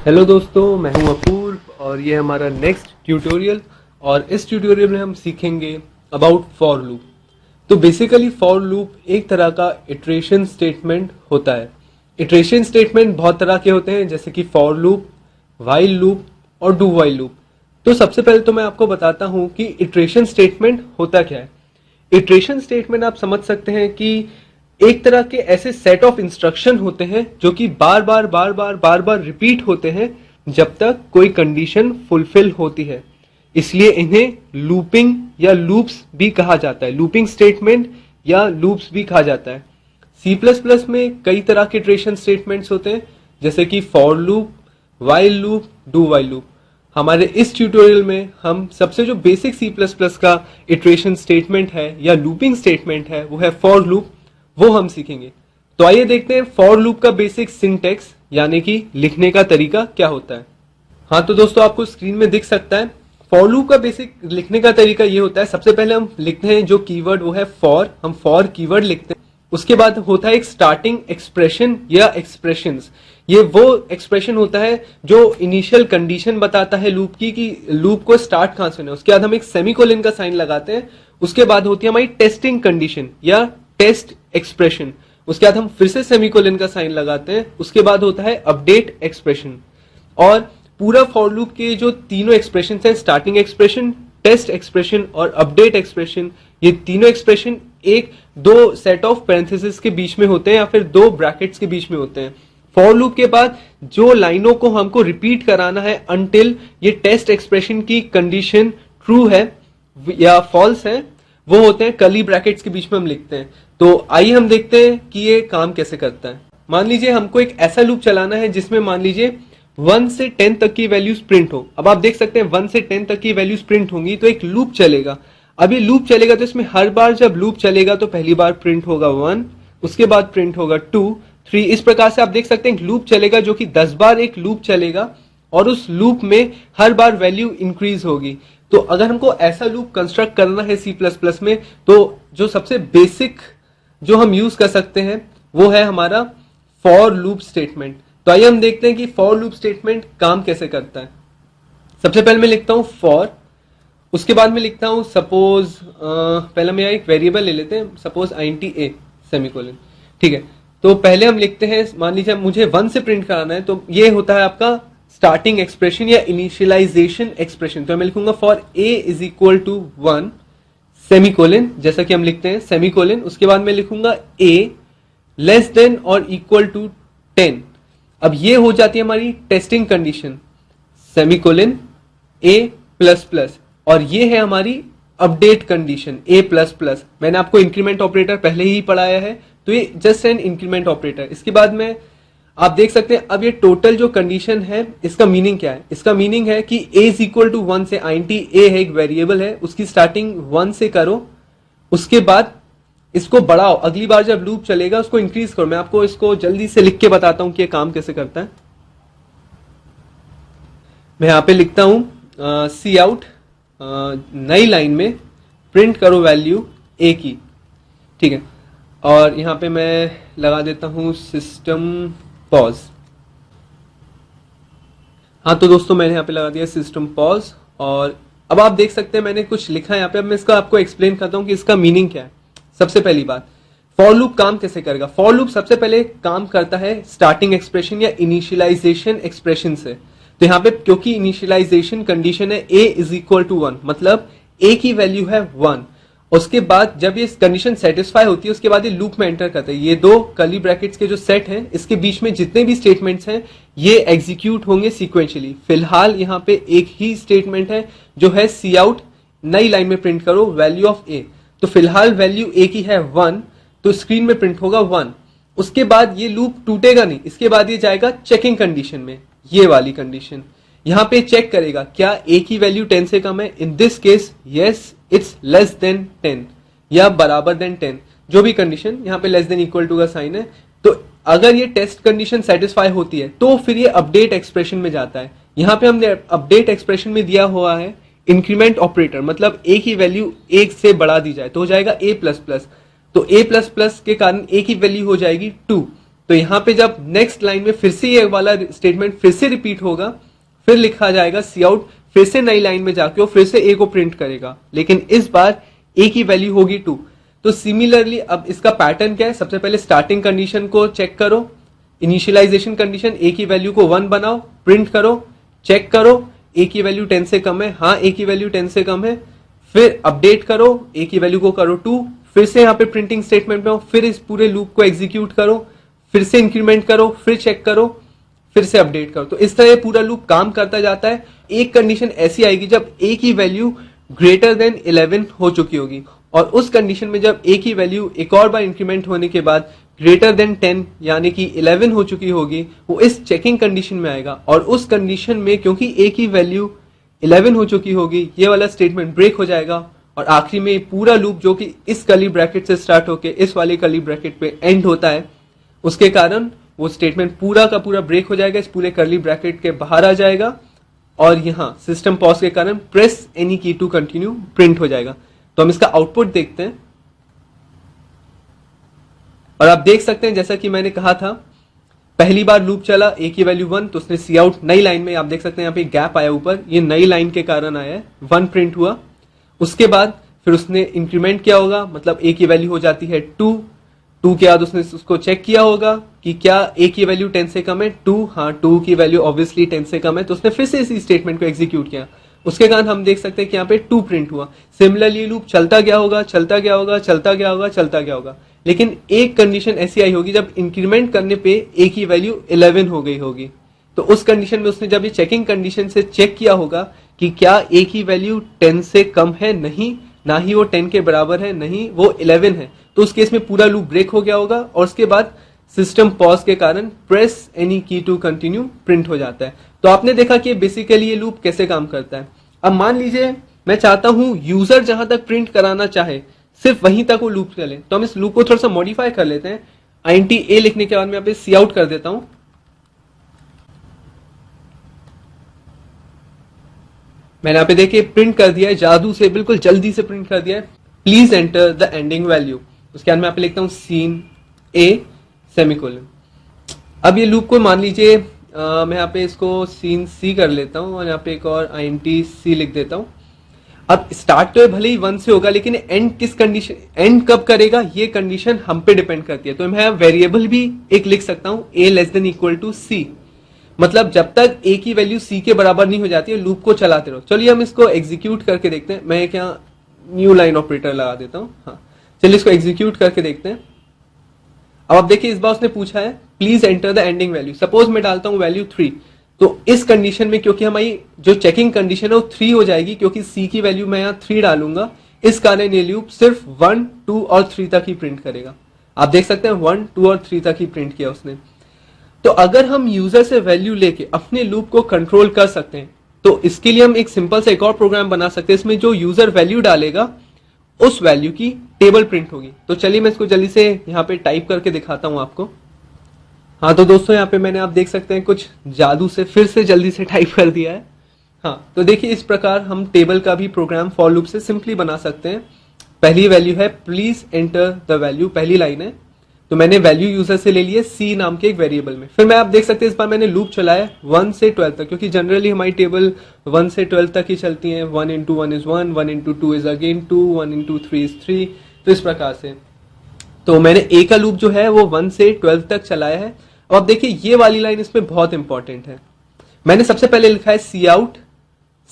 Hello दोस्तों, मैं हूं अपूर्व और ये हमारा नेक्स्ट ट्यूटोरियल। और इस ट्यूटोरियल में हम सीखेंगे अबाउट फॉर लूप। तो बेसिकली फॉर लूप एक तरह का इटरेशन स्टेटमेंट होता है। इटरेशन स्टेटमेंट बहुत तरह के होते हैं, जैसे कि फॉर लूप, व्हाइल लूप और डू व्हाइल लूप। तो सबसे पहले तो मैं आपको बताता हूं कि इटरेशन स्टेटमेंट होता क्या है। इटरेशन स्टेटमेंट आप समझ सकते हैं कि एक तरह के ऐसे सेट ऑफ इंस्ट्रक्शन होते हैं जो कि बार बार रिपीट होते हैं जब तक कोई कंडीशन फुलफिल होती है। इसलिए इन्हें लूपिंग या लूप्स भी कहा जाता है। लूपिंग स्टेटमेंट या लूप्स भी कहा जाता है। C++ में कई तरह के इटरेशन स्टेटमेंट्स होते हैं, जैसे कि for loop, while loop, do while loop. हमारे इस ट्यूटोरियल में हम सबसे जो बेसिक C++ का इटरेशन स्टेटमेंट है या लूपिंग स्टेटमेंट है वो है फॉर लूप, वो हम सीखेंगे। तो आइए देखते हैं फॉर लूप का बेसिक सिंटैक्स यानी कि लिखने का तरीका क्या होता है। हाँ, तो दोस्तों आपको स्क्रीन में दिख सकता है। फॉर लूप का बेसिक लिखने का तरीका ये होता है, सबसे पहले हम लिखते हैं जो कीवर्ड वो है फॉर। हम फॉर कीवर्ड लिखते हैं। उसके बाद होता है एक स्टार्टिंग एक्सप्रेशन या एक्सप्रेशंस। ये वो एक्सप्रेशन होता है जो इनिशियल कंडीशन बताता है लूप की कि लूप को स्टार्ट कहां से होना है। उसके बाद हम एक सेमीकोलन का साइन लगाते हैं। उसके बाद होती है हमारी टेस्टिंग कंडीशन या टेस्ट एक्सप्रेशन। उसके बाद हम फिर से सेमीकोलन का साइन लगाते हैं। उसके बाद होता है अपडेट एक्सप्रेशन। और पूरा फॉर लूप के जो तीनों एक्सप्रेशन हैं, स्टार्टिंग एक्सप्रेशन, टेस्ट एक्सप्रेशन और अपडेट एक्सप्रेशन, ये तीनों एक्सप्रेशन एक दो सेट ऑफ पैरेंथेसिस के बीच में होते हैं या फिर दो ब्रैकेट्स के बीच में होते हैं। फॉर लूप के बाद जो लाइनों को हमको रिपीट कराना है अनटिल ये टेस्ट एक्सप्रेशन की कंडीशन ट्रू है या फॉल्स है, वो होते हैं कर्ली ब्रैकेट्स के बीच में हम लिखते हैं। तो आइए हम देखते हैं कि ये काम कैसे करता है। मान लीजिए हमको एक ऐसा लूप चलाना है जिसमें मान लीजिए 1 से 10 तक की वैल्यूज प्रिंट हो। अब आप देख सकते हैं 1 से 10 तक की वैल्यूज प्रिंट होंगी तो एक लूप चलेगा। अब ये लूप चलेगा तो इसमें हर बार जब लूप चलेगा तो पहली बार प्रिंट होगा 1, उसके बाद प्रिंट होगा 2, 3। इस प्रकार से आप देख सकते हैं लूप चलेगा जो कि 10 बार एक लूप चलेगा और उस लूप में हर बार वैल्यू इंक्रीज होगी। तो अगर हमको ऐसा लूप कंस्ट्रक्ट करना है C++ में तो जो सबसे बेसिक जो हम यूज कर सकते हैं वो है हमारा फॉर लूप स्टेटमेंट। तो आइए हम देखते हैं कि फॉर लूप स्टेटमेंट काम कैसे करता है। सबसे पहले मैं लिखता हूं फॉर, उसके बाद मैं लिखता हूं सपोज, पहले मैं एक वेरिएबल ले लेते हैं, सपोज int a सेमीकोलन। ठीक है, तो पहले हम लिखते हैं, मान लीजिए मुझे 1 से प्रिंट कराना है तो ये होता है आपका स्टार्टिंग एक्सप्रेशन या इनिशियलाइजेशन एक्सप्रेशन। तो मैं लिखूंगा for a is equal to 1 semicolon, जैसा कि हम लिखते हैं सेमीकोलन। उसके बाद मैं लिखूंगा a लेस देन और इक्वल टू 10। अब ये हो जाती है हमारी testing condition, semicolon a plus plus, और ये है हमारी update condition a plus plus. मैंने आपको इंक्रीमेंट ऑपरेटर पहले ही पढ़ाया है तो ये जस्ट एन इंक्रीमेंट ऑपरेटर। इसके बाद में आप देख सकते हैं अब ये टोटल जो कंडीशन है इसका मीनिंग क्या है। इसका मीनिंग है कि a इज इक्वल टू 1 से int a है एक वेरिएबल है, उसकी स्टार्टिंग 1 से करो, उसके बाद इसको बढ़ाओ, अगली बार जब लूप चलेगा उसको इंक्रीज करो। मैं आपको इसको जल्दी से लिख के बताता हूं कि ये काम कैसे करता है। मैं यहां पे लिखता हूं सी आउट, नई लाइन में प्रिंट करो वैल्यू a की। ठीक है, और यहां पे मैं लगा देता हूं सिस्टम पॉज। हाँ, तो दोस्तों मैंने यहाँ पे लगा दिया सिस्टम पॉज। और अब आप देख सकते हैं मैंने कुछ लिखा है यहाँ पे। अब मैं इसका आपको एक्सप्लेन करता हूँ कि इसका मीनिंग क्या है। सबसे पहली बात, फॉर लूप काम कैसे करेगा। फॉर लूप सबसे पहले काम करता है स्टार्टिंग एक्सप्रेशन या इनिशियलाइजेशन एक्सप्रेशन से। तो यहाँ पे क्योंकि इनिशियलाइजेशन कंडीशन है a इज इक्वल टू 1, मतलब a की वैल्यू है 1। उसके बाद जब ये कंडीशन सेटिस्फाई होती है उसके बाद ये लूप में एंटर करता है। ये दो कर्ली ब्रैकेट्स के जो सेट हैं इसके बीच में जितने भी स्टेटमेंट्स हैं ये एग्जीक्यूट होंगे सीक्वेंशियली। फिलहाल यहाँ पे एक ही स्टेटमेंट है जो है सी आउट, नई लाइन में प्रिंट करो वैल्यू ऑफ a। तो फिलहाल वैल्यू a की है 1, तो स्क्रीन में प्रिंट होगा 1। उसके बाद ये लूप टूटेगा नहीं, इसके बाद ये जाएगा चेकिंग कंडीशन में, ये वाली कंडीशन। यहां पे चेक करेगा क्या a की वैल्यू 10 से कम है। In this case yes it's less than 10 या बराबर देन 10, जो भी कंडीशन, यहां पे लेस देन इक्वल टू का साइन है। तो अगर ये टेस्ट कंडीशन सेटिस्फाई होती है तो फिर ये अपडेट एक्सप्रेशन में जाता है। यहां पे हमने अपडेट एक्सप्रेशन में दिया हुआ है इंक्रीमेंट ऑपरेटर, मतलब a की वैल्यू 1 से बढ़ा दी जाए तो हो जाएगा a प्लस प्लस। तो a प्लस प्लस के कारण a की वैल्यू हो जाएगी 2। तो यहाँ पे जब नेक्स्ट लाइन में फिर से ये वाला स्टेटमेंट फिर से रिपीट होगा, फिर लिखा जाएगा सी आउट, फिर से नई लाइन में जाके वो फिर से ए को प्रिंट करेगा, लेकिन इस बार ए की वैल्यू होगी 2। तो सिमिलरली अब इसका पैटर्न क्या है, सबसे पहले स्टार्टिंग कंडीशन को चेक करो, इनिशियलाइजेशन कंडीशन ए की वैल्यू को 1 बनाओ, प्रिंट करो, चेक करो ए की वैल्यू 10 से कम है, हाँ ए की वैल्यू 10 से कम है, फिर अपडेट करो, ए की वैल्यू को करो 2, फिर से यहाँ पे प्रिंटिंग स्टेटमेंट में हो, फिर इस पूरे लूप को एग्जीक्यूट करो, फिर से इंक्रीमेंट करो, फिर चेक करो, फिर से अपडेट करो। तो इस तरह ये पूरा लूप काम करता जाता है। एक कंडीशन ऐसी आएगी जब ए की वैल्यू ग्रेटर देन 11 हो चुकी होगी, और उस कंडीशन में जब ए की वैल्यू एक और बार इंक्रीमेंट होने के बाद ग्रेटर देन 10 यानी कि 11 हो चुकी होगी, वो इस चेकिंग कंडीशन में आएगा। और उस कंडीशन में क्योंकि ए की वैल्यू 11 हो चुकी होगी, ये वाला स्टेटमेंट ब्रेक हो जाएगा, और आखिरी में पूरा लूप जो कि इस कर्ली ब्रैकेट से स्टार्ट होकर इस वाले कर्ली ब्रैकेट पे एंड होता है, उसके कारण वो स्टेटमेंट पूरा का पूरा ब्रेक हो जाएगा, इस पूरे कर्ली ब्रैकेट के बाहर आ जाएगा, और यहां सिस्टम पॉज के कारण प्रेस एनी की टू कंटिन्यू प्रिंट हो जाएगा। तो हम इसका आउटपुट देखते हैं, और आप देख सकते हैं जैसा कि मैंने कहा था, पहली बार लूप चला, ए की वैल्यू 1, तो उसने सी आउट नई लाइन में, आप देख सकते हैं यहाँ पे गैप आया ऊपर, ये नई लाइन के कारण आया है, 1 प्रिंट हुआ। उसके बाद फिर उसने इंक्रीमेंट किया होगा, मतलब ए की वैल्यू हो जाती है 2 के बाद उसने उसको चेक किया होगा कि क्या ए की वैल्यू 10 से कम है, 2, हाँ 2 की वैल्यू ऑब्वियसली 10 से कम है, तो उसने फिर से इसी स्टेटमेंट को एग्जीक्यूट किया, उसके कारण हम देख सकते हैं कि यहाँ पे 2 प्रिंट हुआ। सिमिलरली लूप चलता गया होगा, चलता गया होगा, चलता गया होगा, चलता गया होगा, लेकिन एक कंडीशन ऐसी आई होगी जब इंक्रीमेंट करने पे ए की वैल्यू 11 हो गई होगी, तो उस कंडीशन में उसने जब ये चेकिंग कंडीशन से चेक किया होगा कि क्या ए की वैल्यू 10 से कम है, नहीं, ना ही वो 10 के बराबर है, नहीं वो 11 है, तो उस केस में पूरा लूप ब्रेक हो गया होगा, और उसके बाद सिस्टम पॉज के कारण प्रेस एनी की टू कंटिन्यू प्रिंट हो जाता है। तो आपने देखा कि बेसिकली ये लूप कैसे काम करता है। अब मान लीजिए मैं चाहता हूं यूजर जहां तक प्रिंट कराना चाहे सिर्फ वहीं तक वो लूप चले, तो हम इस लूप को थोड़ा सा मॉडिफाई कर लेते हैं। INT A लिखने के बाद मैं यहाँ पे सी आउट कर देता हूं, मैंने यहाँ पे देखिए प्रिंट कर दिया है, जादू से बिल्कुल जल्दी से प्रिंट कर दिया है, please enter the ending value. उसके बाद मैं यहाँ पे लिखता हूँ सीन A सेमीकोलन। अब ये लूप को मान लीजिए मैं यहाँ पे इसको सीन C कर लेता हूँ, और यहाँ पे एक और INT C लिख देता हूँ। अब स्टार्ट तो भले ही 1 से होगा, लेकिन एंड किस कंडीशन, एंड कब करेगा, ये कंडीशन हम पे डिपेंड करती है। तो मैं वेरिएबल भी एक लिख सकता हूँ, A less than equal to C, मतलब जब तक A की वैल्यू C के बराबर नहीं हो जाती है लूप को चलाते रहो। चलिए हम इसको एग्जीक्यूट करके देखते हैं, मैं क्या न्यू लाइन ऑपरेटर लगा देता हूँ, हाँ चलिए इसको एग्जीक्यूट करके देखते हैं। अब आप देखिए इस बार उसने पूछा है please enter the ending value, suppose मैं डालता हूं वैल्यू 3, तो इस कंडीशन में क्योंकि हमारी जो चेकिंग कंडीशन है वो 3 हो जाएगी, क्योंकि C की वैल्यू मैं यहाँ 3 डालूंगा, इस कारण ये लूप सिर्फ 1, 2 और 3 तक ही प्रिंट करेगा। आप देख सकते हैं 1, 2 और 3 तक ही प्रिंट किया उसने। तो अगर हम यूजर से वैल्यू लेके अपने लूप को कंट्रोल कर सकते हैं, तो इसके लिए हम एक सिंपल सा एक और प्रोग्राम बना सकते हैं, इसमें जो यूजर वैल्यू डालेगा उस वैल्यू की टेबल प्रिंट होगी। तो चलिए मैं इसको जल्दी से यहाँ पे टाइप करके दिखाता हूं आपको। हाँ तो दोस्तों यहाँ पे मैंने, आप देख सकते हैं कुछ जादू से फिर से जल्दी से टाइप कर दिया है। हाँ तो देखिए इस प्रकार हम टेबल का भी प्रोग्राम फॉर लूप से सिंपली बना सकते हैं। पहली वैल्यू है प्लीज एंटर द वैल्यू, पहली लाइन है, तो मैंने वैल्यू यूजर से ले लिए C नाम के एक वेरिएबल में। फिर मैं, आप देख सकते हैं इस बार मैंने लूप चलाया 1 से 12 तक, क्योंकि जनरली हमारी टेबल 1 से 12 तक ही चलती है। 1 into 1 is 1, 1 into 2 is again 2, 1 into 3 is 3, तो इस प्रकार से। तो मैंने A का लूप जो है वो 1 से 12 तक चलाया है। अब आप देखिए ये वाली लाइन इसमें बहुत इंपॉर्टेंट है। मैंने सबसे पहले लिखा है सी आउट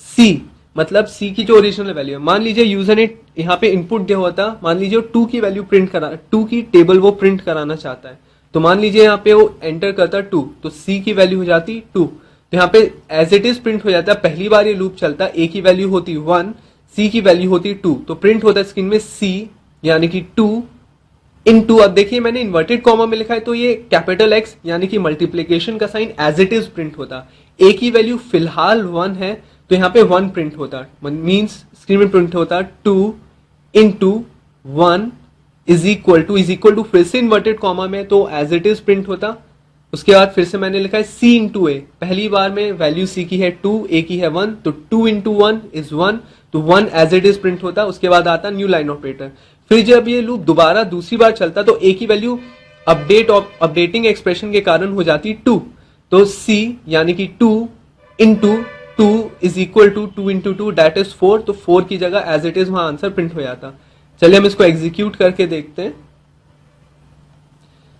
C, मतलब C की जो ओरिजिनल वैल्यू है। मान लीजिए यूजर ने यहाँ पे इनपुट दिया हुआ था, मान लीजिए 2 की वैल्यू प्रिंट करा, 2 की टेबल वो प्रिंट कराना चाहता है, तो मान लीजिए यहाँ पे वो एंटर करता 2, तो C की वैल्यू हो जाती 2, तो यहाँ पे एज इट इज प्रिंट हो जाता है। पहली बार ये लूप चलता, A की वैल्यू होती 1, C की वैल्यू होती 2, तो प्रिंट होता है स्क्रीन में C यानी कि 2 इनटू, अब देखिए मैंने इन्वर्टेड कॉमा में लिखा है, तो ये कैपिटल X यानी कि मल्टीप्लीकेशन का sign as it is print होता। A की वैल्यू फिलहाल 1 है, तो यहाँ पे 1 प्रिंट होता, मीन्स स्क्रीन में प्रिंट होता 2 इंटू 1 इज इक्वल टू फिर से इन्वर्टेड कॉमा में, तो एज इट इज प्रिंट होता। उसके बाद फिर से मैंने लिखा है C इंटू A, पहली बार में वैल्यू C की है 2, A की है 1, तो 2 इंटू 1 इज 1, तो 1 एज इट इज प्रिंट होता। उसके बाद आता न्यू लाइन ऑपरेटर। फिर जब ये लूप दोबारा दूसरी बार चलता, तो A की वैल्यू अपडेटिंग एक्सप्रेशन के कारण हो जाती 2। तो C यानी कि 2 into 2 is equal to 2 into 2 that is 4। तो 4 की जगह एज इट इज वहां आंसर प्रिंट हो जाता। चलिए हम इसको एग्जीक्यूट करके देखते हैं।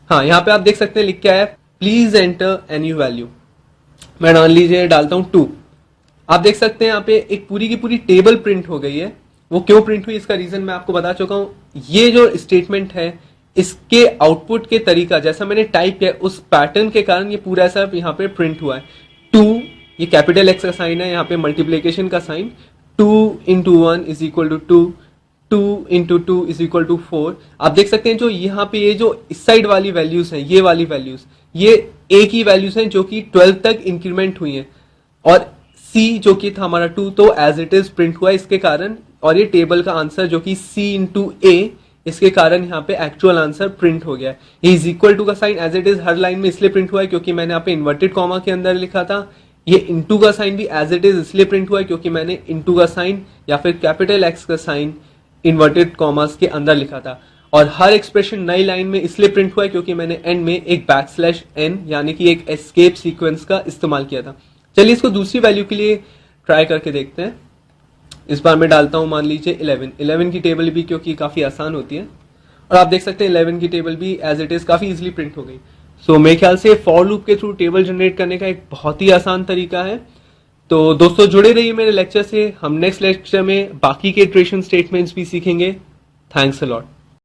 हाँ, यहां पे आप देख सकते हैं लिख के आया प्लीज एंटर एनी वैल्यू। मैं मान लीजिए डालता हूं 2। आप देख सकते हैं यहाँ पे एक पूरी की पूरी टेबल प्रिंट हो गई है। वो क्यों प्रिंट हुई इसका रीजन मैं आपको बता चुका हूं। ये जो स्टेटमेंट है इसके आउटपुट के तरीका जैसा मैंने टाइप किया उस पैटर्न के कारण ये पूरा ऐसा यहाँ पे प्रिंट हुआ है। 2 ये कैपिटल एक्स का साइन है, यहाँ पे मल्टीप्लीकेशन का sign. 2 into 1 is equal to 2, 2 into 2 is equal to 4। आप देख सकते हैं जो यहाँ पे ये जो इस साइड वाली वैल्यूज है, ये वाली वैल्यूज, ये एक ही वैल्यूज हैं जो कि 12 तक इंक्रीमेंट हुई हैं। और C जो कि था हमारा 2 तो एज इट इज प्रिंट हुआ इसके कारण। और ये टेबल का आंसर जो कि C इंटू A इसके कारण यहाँ पे एक्चुअल आंसर प्रिंट हो गया है। ये इज इक्वल टू का साइन एज इट इज हर लाइन में इसलिए प्रिंट हुआ है क्योंकि मैंने यहाँ पे इन्वर्टेड कॉमा के अंदर लिखा था। ये इंटू का साइन भी एज इट इज इसलिए प्रिंट हुआ है क्योंकि मैंने इंटू का साइन या फिर कैपिटल एक्स का साइन इन्वर्टेड कॉमास के अंदर लिखा था। और हर एक्सप्रेशन नई लाइन में इसलिए प्रिंट हुआ है क्योंकि मैंने एंड में एक \n यानी कि एक एस्केप सीक्वेंस का इस्तेमाल किया था। चलिए इसको दूसरी वैल्यू के लिए ट्राई करके देखते हैं। इस बार मैं डालता हूं मान लीजिए 11 की टेबल भी क्योंकि काफी आसान होती है। और आप देख सकते हैं 11 की टेबल भी एज इट इज काफी इजीली प्रिंट हो गई। सो मेरे ख्याल से फॉर लूप के थ्रू टेबल जनरेट करने का एक बहुत ही आसान तरीका है। तो दोस्तों जुड़े रहिए मेरे लेक्चर से। हम नेक्स्ट लेक्चर में बाकी के इटरेशन स्टेटमेंट्स भी सीखेंगे। Thanks a lot.